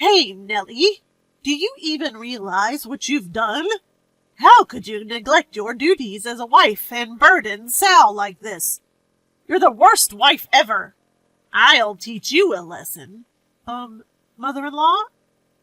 Hey, Nellie, do you even realize what you've done? How could you neglect your duties as a wife and burden Sal like this? You're the worst wife ever. I'll teach you a lesson. Mother-in-law,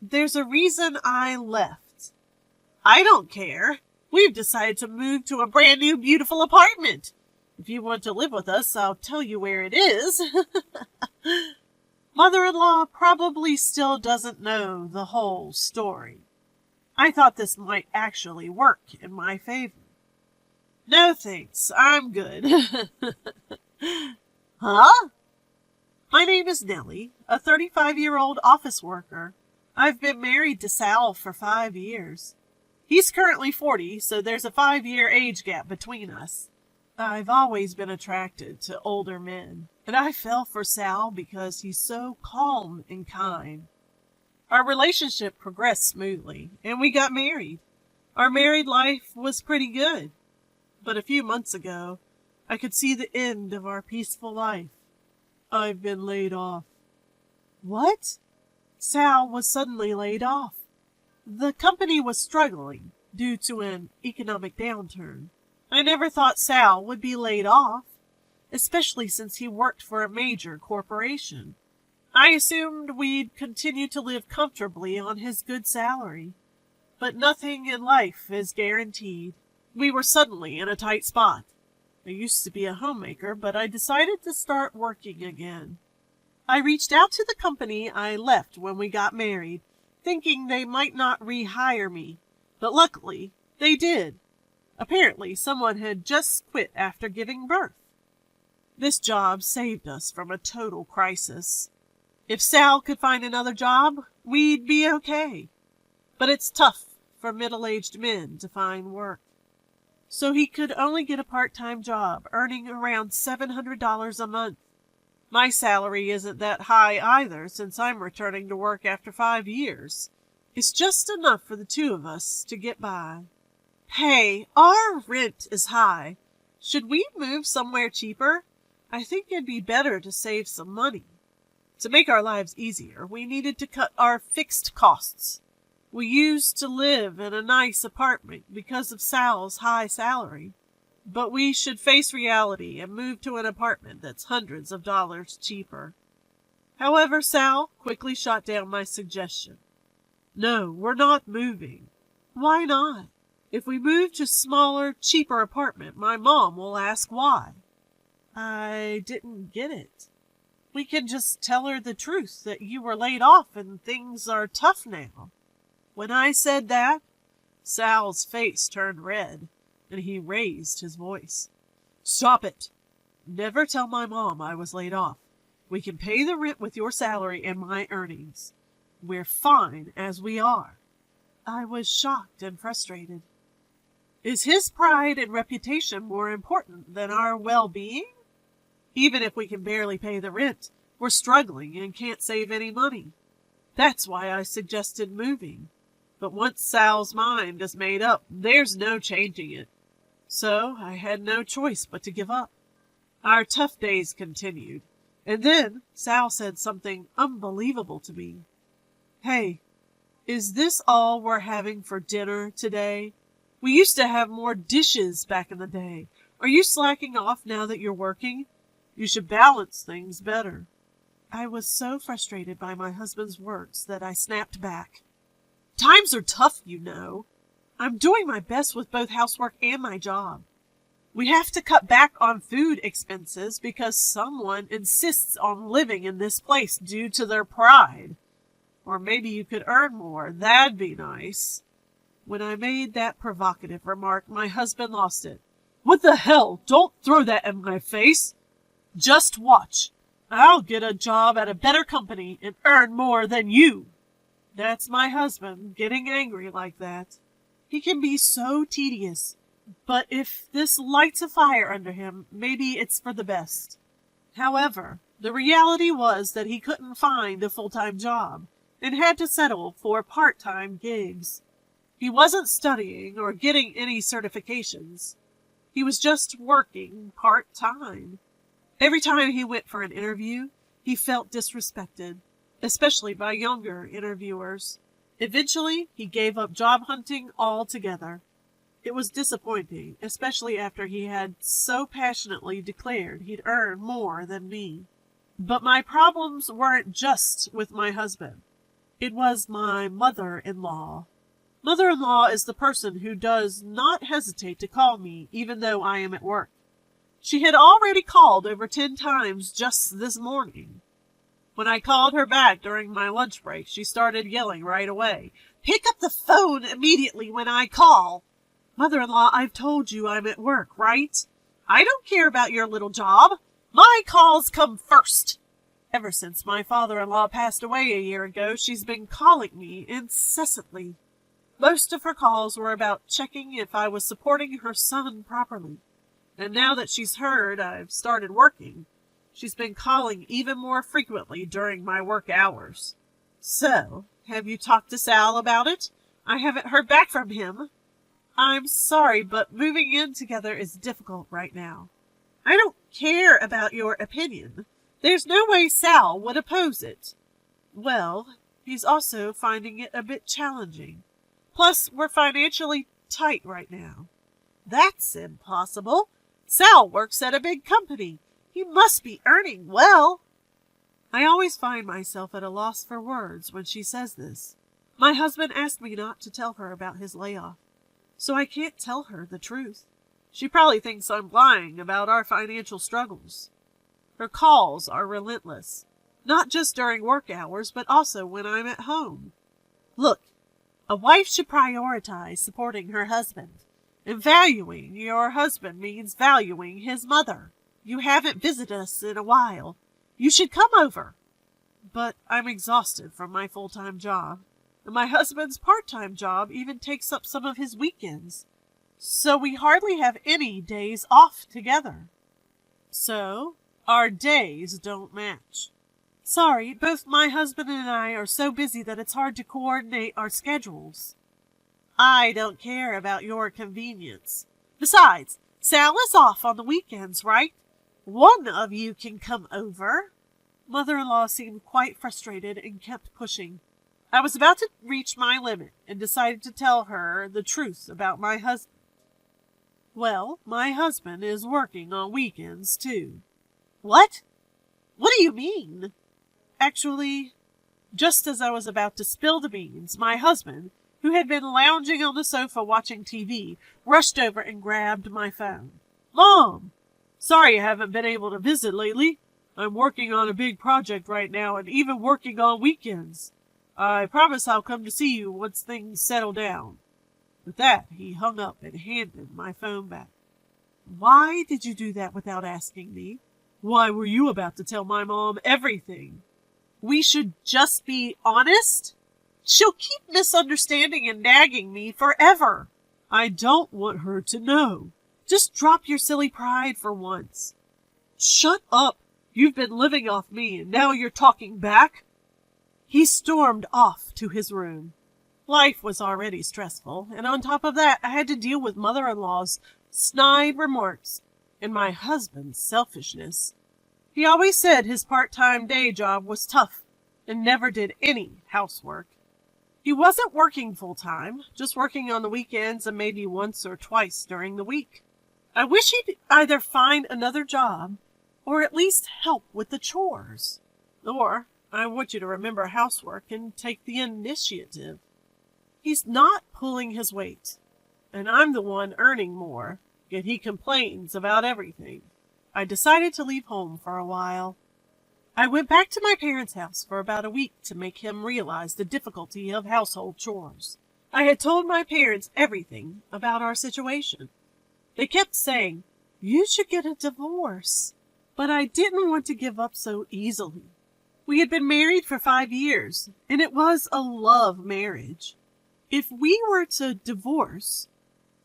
there's a reason I left. I don't care. We've decided to move to a brand new beautiful apartment. If you want to live with us, I'll tell you where it is. Mother-in-law probably still doesn't know the whole story. I thought this might actually work in my favor. No thanks, I'm good. Huh? My name is Nellie, a 35-year-old office worker. I've been married to Sal for 5 years. He's currently 40, so there's a 5-year age gap between us. I've always been attracted to older men, and I fell for Sal because he's so calm and kind. Our relationship progressed smoothly, and we got married. Our married life was pretty good. But a few months ago, I could see the end of our peaceful life. I've been laid off. What? Sal was suddenly laid off. The company was struggling due to an economic downturn. I never thought Sal would be laid off, especially since he worked for a major corporation. I assumed we'd continue to live comfortably on his good salary. But nothing in life is guaranteed. We were suddenly in a tight spot. I used to be a homemaker, but I decided to start working again. I reached out to the company I left when we got married, thinking they might not rehire me, but luckily they did. Apparently, someone had just quit after giving birth. This job saved us from a total crisis. If Sal could find another job, we'd be okay. But it's tough for middle-aged men to find work. So he could only get a part-time job, earning around $700 a month. My salary isn't that high either, since I'm returning to work after 5 years. It's just enough for the two of us to get by. Hey, our rent is high. Should we move somewhere cheaper? I think it'd be better to save some money. To make our lives easier, we needed to cut our fixed costs. We used to live in a nice apartment because of Sal's high salary. But we should face reality and move to an apartment that's hundreds of dollars cheaper. However, Sal quickly shot down my suggestion. No, we're not moving. Why not? If we move to a smaller, cheaper apartment, my mom will ask why. I didn't get it. We can just tell her the truth that you were laid off and things are tough now. When I said that, Sal's face turned red, and he raised his voice. Stop it! Never tell my mom I was laid off. We can pay the rent with your salary and my earnings. We're fine as we are. I was shocked and frustrated. Is his pride and reputation more important than our well-being? Even if we can barely pay the rent, we're struggling and can't save any money. That's why I suggested moving. But once Sal's mind is made up, there's no changing it. So I had no choice but to give up. Our tough days continued, and then Sal said something unbelievable to me. Hey, is this all we're having for dinner today? We used to have more dishes back in the day. Are you slacking off now that you're working? You should balance things better. I was so frustrated by my husband's words that I snapped back. Times are tough, you know. I'm doing my best with both housework and my job. We have to cut back on food expenses because someone insists on living in this place due to their pride. Or maybe you could earn more. That'd be nice. When I made that provocative remark, my husband lost it. What the hell? Don't throw that in my face. Just watch. I'll get a job at a better company and earn more than you. That's my husband getting angry like that. He can be so tedious, but if this lights a fire under him, maybe it's for the best. However, the reality was that he couldn't find a full-time job and had to settle for part-time gigs. He wasn't studying or getting any certifications. He was just working part-time. Every time he went for an interview, he felt disrespected. especially by younger interviewers. Eventually, he gave up job hunting altogether. It was disappointing, especially after he had so passionately declared he'd earn more than me. But my problems weren't just with my husband. It was my mother-in-law. Mother-in-law is the person who does not hesitate to call me even though I am at work. She had already called over 10 times just this morning. When I called her back during my lunch break, she started yelling right away. "Pick up the phone immediately when I call." "Mother-in-law, I've told you I'm at work, right? I don't care about your little job. My calls come first." Ever since my father-in-law passed away a year ago, she's been calling me incessantly. Most of her calls were about checking if I was supporting her son properly. And now that she's heard I've started working, she's been calling even more frequently during my work hours. "So, have you talked to Sal about it? I haven't heard back from him." "I'm sorry, but moving in together is difficult right now." "I don't care about your opinion. There's no way Sal would oppose it." "Well, he's also finding it a bit challenging. Plus, we're financially tight right now." "That's impossible. Sal works at a big company. He must be earning well." I always find myself at a loss for words when she says this. My husband asked me not to tell her about his layoff, so I can't tell her the truth. She probably thinks I'm lying about our financial struggles. Her calls are relentless, not just during work hours, but also when I'm at home. Look, a wife should prioritize supporting her husband, and valuing your husband means valuing his mother. You haven't visited us in a while. You should come over. But I'm exhausted from my full-time job, and my husband's part-time job even takes up some of his weekends, so we hardly have any days off together. So, our days don't match. Sorry, both my husband and I are so busy that it's hard to coordinate our schedules. I don't care about your convenience. Besides, Sal is off on the weekends, right? One of you can come over." Mother-in-law seemed quite frustrated and kept pushing. I was about to reach my limit and decided to tell her the truth about my husband. "Well, my husband is working on weekends, too." "What? What do you mean?" Actually, just as I was about to spill the beans, my husband, who had been lounging on the sofa watching TV, rushed over and grabbed my phone. "Mom! Sorry I haven't been able to visit lately. I'm working on a big project right now and even working on weekends. I promise I'll come to see you once things settle down." With that, he hung up and handed my phone back. "Why did you do that without asking me? Why were you about to tell my mom everything?" "We should just be honest? She'll keep misunderstanding and nagging me forever." "I don't want her to know. Just drop your silly pride for once." "Shut up. You've been living off me, and now you're talking back." He stormed off to his room. Life was already stressful, and on top of that, I had to deal with mother-in-law's snide remarks and my husband's selfishness. He always said his part-time day job was tough and never did any housework. He wasn't working full-time, just working on the weekends and maybe once or twice during the week. I wish he'd either find another job or at least help with the chores. Or I want you to remember housework and take the initiative. He's not pulling his weight, and I'm the one earning more, yet he complains about everything. I decided to leave home for a while. I went back to my parents' house for about a week to make him realize the difficulty of household chores. I had told my parents everything about our situation. They kept saying, "You should get a divorce." But I didn't want to give up so easily. We had been married for 5 years, and it was a love marriage. If we were to divorce,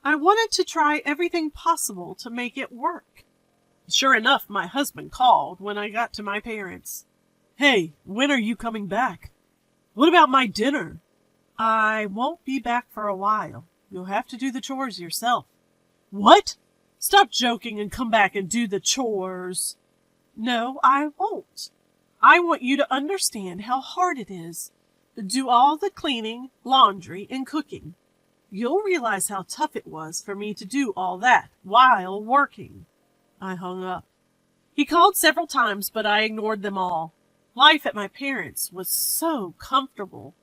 I wanted to try everything possible to make it work. Sure enough, my husband called when I got to my parents. "Hey, when are you coming back? What about my dinner?" "I won't be back for a while. You'll have to do the chores yourself." "What? Stop joking and come back and do the chores." "No, I won't. I want you to understand how hard it is to do all the cleaning, laundry, and cooking. You'll realize how tough it was for me to do all that while working." I hung up. He called several times, but I ignored them all. Life at my parents' was so comfortable.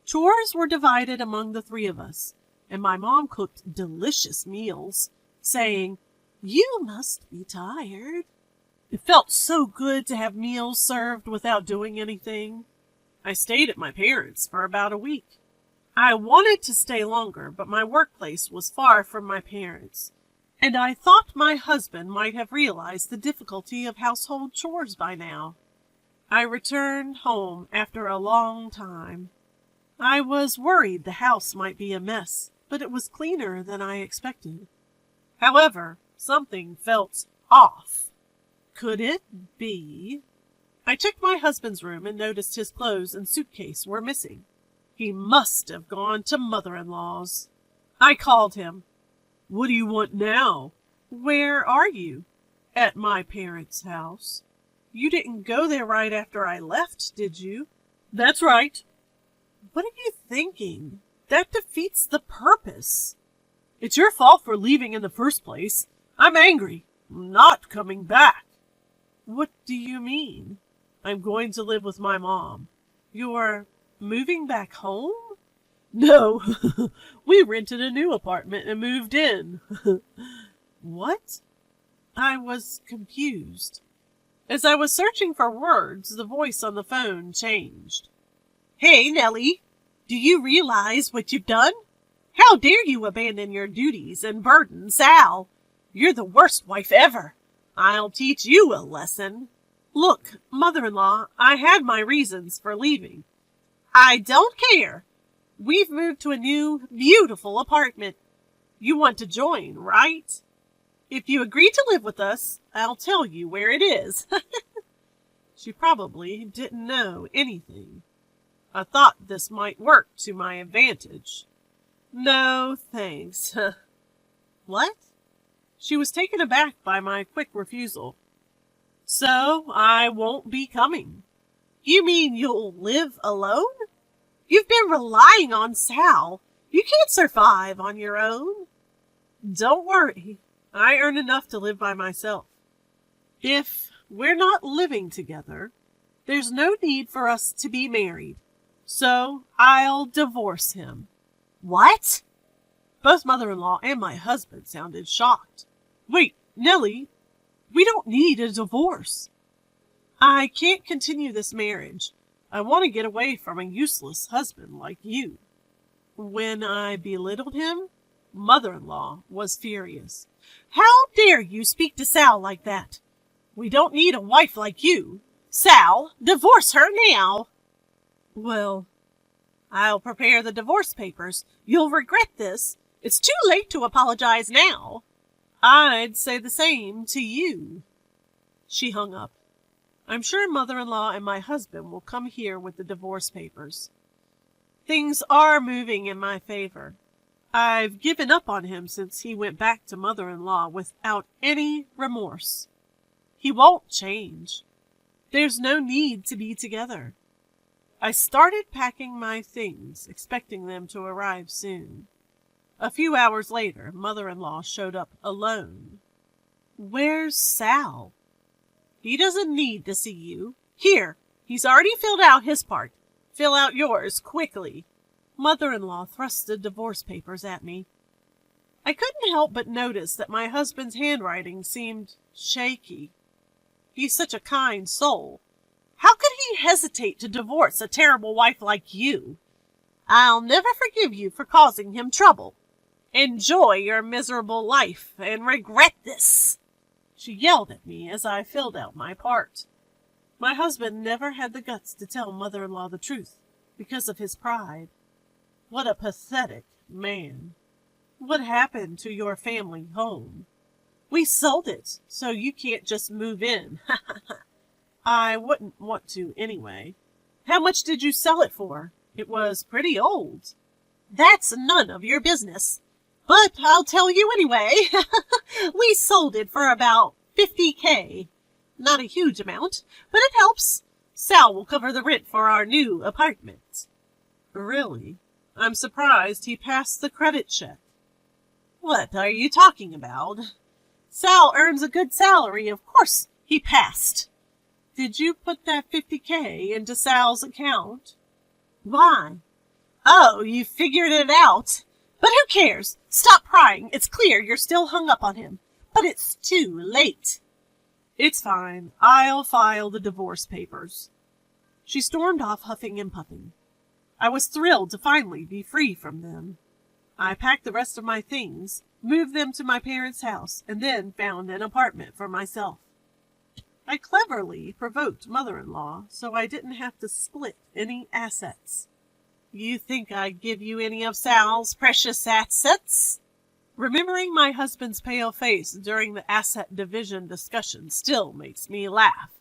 Chores were divided among the three of us, and my mom cooked delicious meals, saying, "You must be tired." It felt so good to have meals served without doing anything. I stayed at my parents' for about a week. I wanted to stay longer, but my workplace was far from my parents', and I thought my husband might have realized the difficulty of household chores by now. I returned home after a long time. I was worried the house might be a mess, but it was cleaner than I expected. However, something felt off. Could it be? I checked my husband's room and noticed his clothes and suitcase were missing. He must have gone to mother-in-law's. I called him. "What do you want now?" "Where are you?" "At my parents' house." "You didn't go there right after I left, did you?" "That's right." "What are you thinking? That defeats the purpose." "It's your fault for leaving in the first place. I'm angry. I'm not coming back." "What do you mean?" "I'm going to live with my mom." "You're moving back home?" "No, we rented a new apartment and moved in." "What?" I was confused. As I was searching for words, the voice on the phone changed. "Hey, Nellie, do you realize what you've done? How dare you abandon your duties and burden Sal? You're the worst wife ever. I'll teach you a lesson." "Look, mother-in-law, I had my reasons for leaving." "I don't care. We've moved to a new, beautiful apartment. You want to join, right? If you agree to live with us, I'll tell you where it is." She probably didn't know anything. I thought this might work to my advantage. "No, thanks." "What?" She was taken aback by my quick refusal. "So I won't be coming." "You mean you'll live alone? You've been relying on Sal. You can't survive on your own." "Don't worry. I earn enough to live by myself. If we're not living together, there's no need for us to be married. So I'll divorce him." "What?" Both mother-in-law and my husband sounded shocked. "Wait, Nellie, we don't need a divorce." "I can't continue this marriage. I want to get away from a useless husband like you." When I belittled him, mother-in-law was furious. "How dare you speak to Sal like that? We don't need a wife like you. Sal, divorce her now." "Well, I'll prepare the divorce papers. You'll regret this. It's too late to apologize now." "I'd say the same to you." She hung up. I'm sure mother-in-law and my husband will come here with the divorce papers. Things are moving in my favor. I've given up on him since he went back to mother-in-law without any remorse. He won't change. There's no need to be together. I started packing my things, expecting them to arrive soon. A few hours later, mother-in-law showed up alone. "Where's Sal?" "He doesn't need to see you. Here, he's already filled out his part. Fill out yours quickly." Mother-in-law thrust the divorce papers at me. I couldn't help but notice that my husband's handwriting seemed shaky. He's such a kind soul. How could he hesitate to divorce a terrible wife like you? "I'll never forgive you for causing him trouble. Enjoy your miserable life and regret this." She yelled at me as I filled out my part. My husband never had the guts to tell mother-in-law the truth because of his pride. What a pathetic man. "What happened to your family home?" "We sold it, so you can't just move in." "I wouldn't want to anyway." "How much did you sell it for? It was pretty old." "That's none of your business. But I'll tell you anyway. We sold it for about $50,000. Not a huge amount, but it helps. Sal will cover the rent for our new apartment. Really? I'm surprised he passed the credit check. What are you talking about? Sal earns a good salary, of course he passed. Did you put that $50,000 into Sal's account? Why? Oh, you figured it out. But who cares? Stop prying. It's clear you're still hung up on him. But it's too late. It's fine. I'll file the divorce papers. She stormed off, huffing and puffing. I was thrilled to finally be free from them. I packed the rest of my things, moved them to my parents' house, and then found an apartment for myself. I cleverly provoked mother-in-law so I didn't have to split any assets. You think I'd give you any of Sal's precious assets? Remembering my husband's pale face during the asset division discussion still makes me laugh.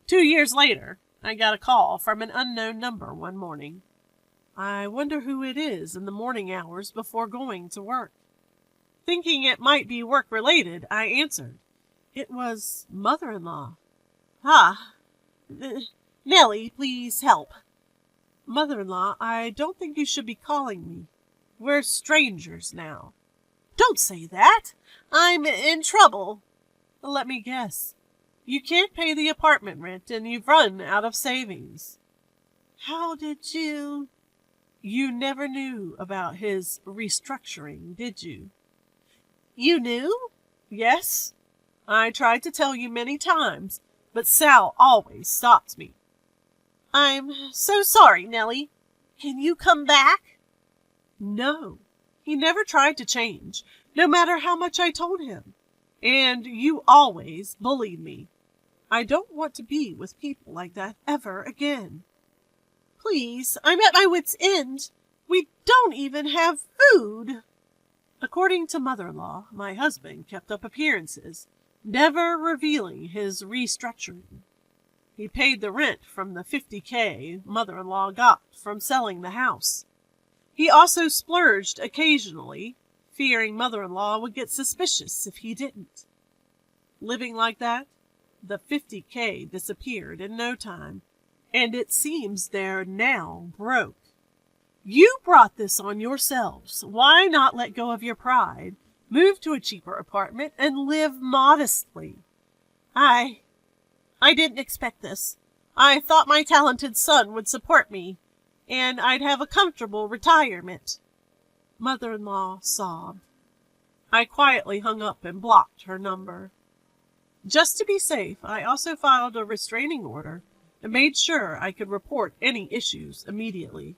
2 years later, I got a call from an unknown number one morning. I wonder who it is in the morning hours before going to work. Thinking it might be work-related, I answered. It was mother-in-law. Ah, Nellie, please help. Mother-in-law, I don't think you should be calling me. We're strangers now. Don't say that. I'm in trouble. Let me guess. You can't pay the apartment rent and you've run out of savings. How did you... You never knew about his restructuring, did you? You knew? Yes. I tried to tell you many times, but Sal always stopped me. I'm so sorry, Nellie. Can you come back? No. He never tried to change, no matter how much I told him. And you always bullied me. I don't want to be with people like that ever again. Please, I'm at my wit's end. We don't even have food. According to mother-in-law, my husband kept up appearances, never revealing his restructuring. He paid the rent from the $50,000 mother-in-law got from selling the house. He also splurged occasionally, fearing mother-in-law would get suspicious if he didn't. Living like that, the $50,000 disappeared in no time, and it seems they're now broke. You brought this on yourselves. Why not let go of your pride, move to a cheaper apartment, and live modestly? I didn't expect this. I thought my talented son would support me, and I'd have a comfortable retirement. Mother-in-law sobbed. I quietly hung up and blocked her number. Just to be safe, I also filed a restraining order and made sure I could report any issues immediately.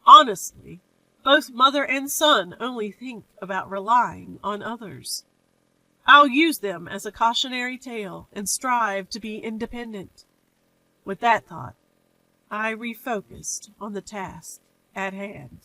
Honestly, both mother and son only think about relying on others. I'll use them as a cautionary tale and strive to be independent. With that thought, I refocused on the task at hand.